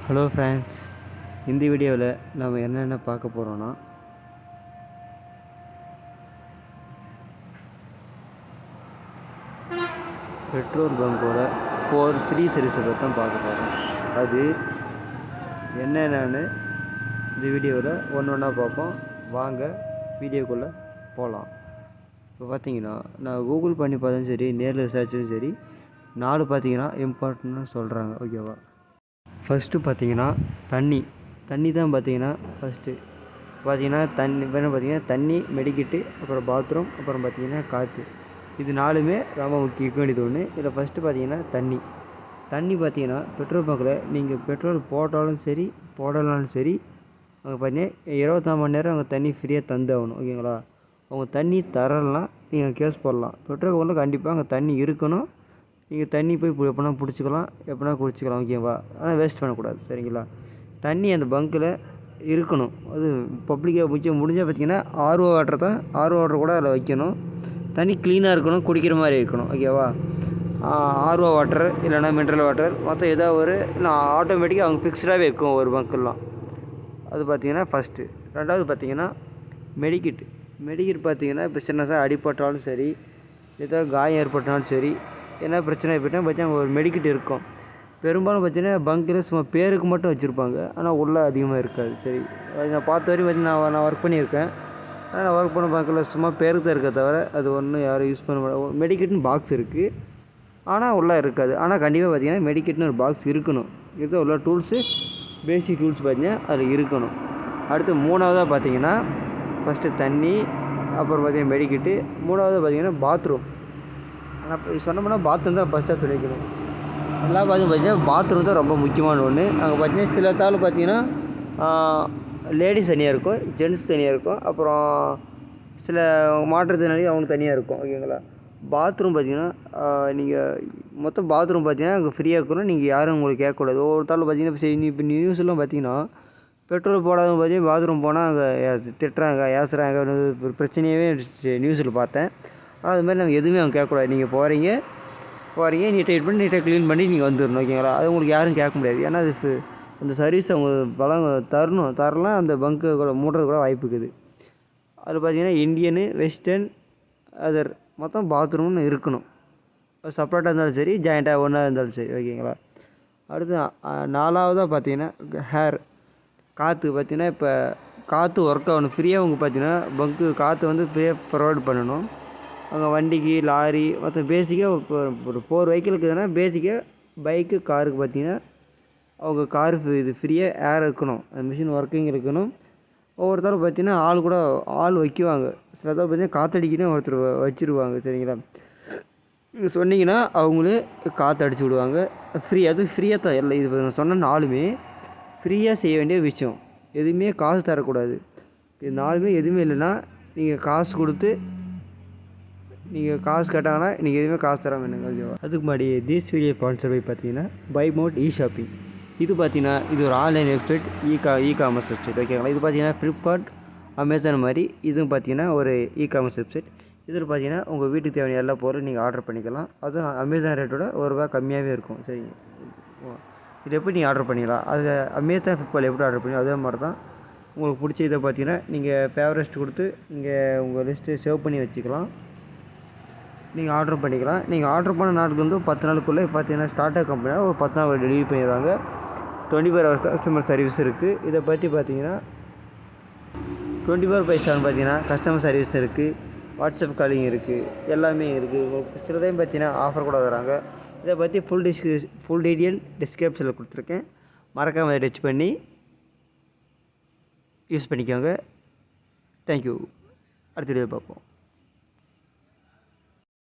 Hello friends, இந்த வீடியோவில் நம்ம என்னென்ன பார்க்க போகிறோன்னா, பெட்ரோல் பங்கோட 4 ஃப்ரீ சர்வீஸை பற்றி தான் பார்க்க போகிறோம். அது என்னென்னு இந்த வீடியோவில் ஒன்று ஒன்றா பார்ப்போம். வாங்க வீடியோக்குள்ளே போகலாம். இப்போ பார்த்தீங்கன்னா, நான் கூகுள் பண்ணி பார்த்தாலும் சரி, நேரில் விசாரிச்சும் சரி, 4 பார்த்தீங்கன்னா இம்பார்ட்டன்ட்னு சொல்கிறாங்க. ஓகேவா? ஃபஸ்ட்டு பார்த்தீங்கன்னா தண்ணி தான் பார்த்தீங்கன்னா ஃபஸ்ட்டு பார்த்தீங்கன்னா வேணும் பார்த்தீங்கன்னா தண்ணி, மெடிக்கெட்டு, அப்புறம் பாத்ரூம், அப்புறம் பார்த்தீங்கன்னா காற்று. இது 4மே ரொம்ப முக்கிய வேண்டியது ஒன்று. இதில் ஃபஸ்ட்டு பார்த்தீங்கன்னா தண்ணி பார்த்தீங்கன்னா பெட்ரோல் பங்கில் நீங்கள் பெட்ரோல் போட்டாலும் சரி போடலாலும் சரி, அங்கே பார்த்தீங்கன்னா 24 மணி நேரம் அவங்க தண்ணி ஃப்ரீயாக தந்து ஆகணும். ஓகேங்களா? அவங்க தண்ணி தரலாம், நீங்கள் கேஸ் போடலாம். பெட்ரோல் பங்கில் கண்டிப்பாக அங்கே தண்ணி இருக்கணும். நீங்கள் தண்ணி போய் எப்போனா பிடிச்சிக்கலாம், எப்போனா குடிச்சிக்கலாம். ஓகேவா? ஆனால் வேஸ்ட் பண்ணக்கூடாது. சரிங்களா? தண்ணி அந்த பங்க்கில் இருக்கணும். அது பப்ளிக்காக முடிஞ்சால் பார்த்திங்கன்னா ஆர்ஓ வாட்டர் கூட அதில் வைக்கணும். தண்ணி க்ளீனாக இருக்கணும், குடிக்கிற மாதிரி இருக்கணும். ஓகேவா? ஆர்ஓ வாட்டர் இல்லைனா மினரல் வாட்டர் மொத்தம் ஏதாவது ஒரு இல்லை ஆட்டோமேட்டிக்காக அவங்க ஃபிக்ஸ்டாகவே இருக்கும் ஒரு பங்க்கெல்லாம். அது பார்த்திங்கன்னா ஃபஸ்ட்டு. ரெண்டாவது பார்த்திங்கன்னா மெடிக்கெட் பார்த்திங்கன்னா இப்போ சின்னதாக அடிப்பட்டாலும் சரி, ஏதாவது காயம் ஏற்பட்டாலும் சரி, என்ன பிரச்சனை ஏற்பட்டால் பார்த்தீங்கன்னா ஒரு மெடிக்கெட் இருக்கும். பெரும்பாலும் பார்த்தீங்கன்னா பங்கில் சும்மா பேருக்கு மட்டும் வச்சுருப்பாங்க, ஆனால் உள்ளே அதிகமாக இருக்காது. சரி, அது நான் பார்த்த வரையும் பார்த்தீங்கன்னா நான் ஒர்க் பண்ணியிருக்கேன். ஆனால் நான் ஒர்க் பண்ண பங்கில் சும்மா பேருக்கு தான் இருக்க தவிர அது ஒன்றும் யாரும் யூஸ் பண்ண மாட்டாங்க. மெடிக்கெட்னு பாக்ஸ் இருக்குது, ஆனால் உள்ளே இருக்காது. ஆனால் கண்டிப்பாக பார்த்தீங்கன்னா மெடிக்கெட்னு ஒரு பாக்ஸ் இருக்கணும். இது உள்ள டூல்ஸு, பேசிக் டூல்ஸ் பார்த்தீங்கன்னா அதில் இருக்கணும். அடுத்து 3வதாக பார்த்தீங்கன்னா ஃபஸ்ட்டு தண்ணி, அப்புறம் பார்த்தீங்கன்னா மெடிக்கெட்டு, 3வது பார்த்தீங்கன்னா பாத்ரூம். ஆனால் இப்போ சொன்னோம்னா பாத்ரூம் தான் ஃபஸ்ட்டாக சொல்லிக்கணும். எல்லா பார்த்தீங்கன்னா பாத்ரூம் தான் ரொம்ப முக்கியமான ஒன்று. அங்கே பார்த்தீங்கன்னா சில தாள் பார்த்தீங்கன்னா லேடிஸ் தனியாக இருக்கும், ஜென்ட்ஸ் தனியாக இருக்கும், அப்புறம் சில மாற்றுத்திறனாளி அவங்களுக்கு தனியாக இருக்கும். ஓகேங்களா? பாத்ரூம் பார்த்தீங்கன்னா நீங்கள் மொத்தம் பாத்ரூம் பார்த்தீங்கன்னா அங்கே ஃப்ரீயாக இருக்கணும். நீங்கள் யாரும் உங்களுக்கு கேட்கக்கூடாது. ஒவ்வொரு தாள் பார்த்தீங்கன்னா இப்போ நியூஸ்லாம் பார்த்தீங்கன்னா பெட்ரோல் போடாத பார்த்தீங்கன்னா பாத்ரூம் போனால் அங்கே திட்டுறாங்க, ஏசுகிறாங்க, ஒரு பிரச்சனையாகவே நியூஸில் பார்த்தேன். ஆனால் அது மாதிரி நம்ம எதுவுமே அவங்க கேட்கக்கூடாது. நீங்கள் போகிறீங்க நீட்டாக பண்ணி நீட்டாக க்ளீன் பண்ணி நீங்கள் வந்துடணும். ஓகேங்களா? அது உங்களுக்கு யாரும் கேட்க முடியாது. ஏன்னா அது அந்த சர்வீஸ் அவங்க தரலாம், அந்த பங்க்கு கூட மூடுறது கூட வாய்ப்பு இருக்குது. அதில் பார்த்தீங்கன்னா இந்தியனு, வெஸ்டர்ன், அதர் மொத்தம் பாத்ரூம்னு இருக்கணும். செப்பரேட்டாக இருந்தாலும் சரி, ஜாயிண்ட்டாக ஒன்றா இருந்தாலும் சரி. ஓகேங்களா? அடுத்து 4வதாக பார்த்தீங்கன்னா காற்று பார்த்தீங்கன்னா இப்போ காற்று ஒர்க் ஆகணும் ஃப்ரீயாக. அவங்க பார்த்தீங்கன்னா பங்க்கு காற்று வந்து ஃப்ரீயாக ப்ரொவைட் பண்ணணும். அவங்க வண்டிக்கு, லாரி மொத்தம் பேசிக்காக ஒரு 4 வெஹிக்கிள் இருக்குதுன்னா பேசிக்காக பைக்கு, காருக்கு பார்த்தீங்கன்னா அவங்க காரு இது ஃப்ரீயாக ஏர் இருக்கணும், அந்த மிஷின் ஒர்க்கிங் இருக்கணும். ஒவ்வொருத்தரும் பார்த்தீங்கன்னா ஆள் வைக்குவாங்க. சில தடவை பார்த்தீங்கன்னா காற்றடிக்கினே ஒருத்தர் வச்சுருவாங்க. சரிங்களா? நீங்கள் சொன்னீங்கன்னா அவங்களே காற்று அடிச்சு விடுவாங்க. ஃப்ரீயாக தான். இல்லை, இது நான் சொன்ன 4மே ஃப்ரீயாக செய்ய வேண்டிய விஷயம். எதுவுமே காசு தரக்கூடாது. இது 4மே எதுவுமே இல்லைன்னா நீங்கள் காசு கொடுத்து நீங்கள் காசு கேட்டாங்கன்னா நீங்கள் எதுவுமே காசு தராமல் என்னங்க. ஓகேவா? அதுக்கு முன்னாடி திஸ் வீடியோ ஸ்பான்சர் போய் பார்த்தீங்கன்னா பைமோட் ஷாப்பிங். இது பார்த்தீங்கன்னா இது ஒரு ஆன்லைன் வெப்சைட், காமர்ஸ் வெப்சைட். ஓகேங்களா? இது பார்த்தீங்கன்னா ஃப்ளிப்கார்ட், அமேசான் மாதிரி இதுவும் பார்த்தீங்கன்னா ஒரு காமர்ஸ் வெப்சைட். இதில் பார்த்தீங்கன்னா உங்கள் வீட்டுக்கு தேவையான எல்லா பொருளும் நீங்கள் ஆர்டர் பண்ணிக்கலாம். அதுவும் அமேசான் ரேட்டோட ₹1 கம்மியாகவே இருக்கும். சரிங்க? இது எப்படி நீங்கள் ஆர்டர் பண்ணிக்கலாம், அது அமேசான், ஃப்ளிப்கார்ட் எப்படி ஆர்டர் பண்ணி அதே மாதிரி தான் உங்களுக்கு பிடிச்ச இதை பார்த்தீங்கன்னா நீங்கள் ஃபேவரஸ்ட் கொடுத்து நீங்கள் உங்கள் லிஸ்ட்டு சேவ் பண்ணி வச்சுக்கலாம். நீங்கள் ஆர்டர் பண்ணிக்கலாம். நீங்கள் ஆர்டர் பண்ண நாளுக்கு வந்து 10 நாளுக்குள்ளே பார்த்தீங்கன்னா ஸ்டார்டர் கம்பெனியாக ஒரு 10 நாள் டெலிவரி பண்ணிடுவாங்க. 24 ஹவர்ஸ் கஸ்டமர் சர்வீஸ் இருக்குது. இதை பற்றி பார்த்தீங்கன்னா 24/7 பார்த்தீங்கன்னா கஸ்டமர் சர்வீஸ் இருக்குது, வாட்ஸ்அப் காலிங் இருக்குது, எல்லாமே இருக்குது. சில டைம் பார்த்தீங்கன்னா ஆஃபர் கூட தராங்க. இதை பற்றி ஃபுல் டீட்டெயில் டிஸ்கிரிப்ஷனில் கொடுத்துருக்கேன். மறக்காமல் டச் பண்ணி யூஸ் பண்ணிக்கோங்க. தேங்க்யூ. அடுத்த வீடியோ பார்ப்போம்.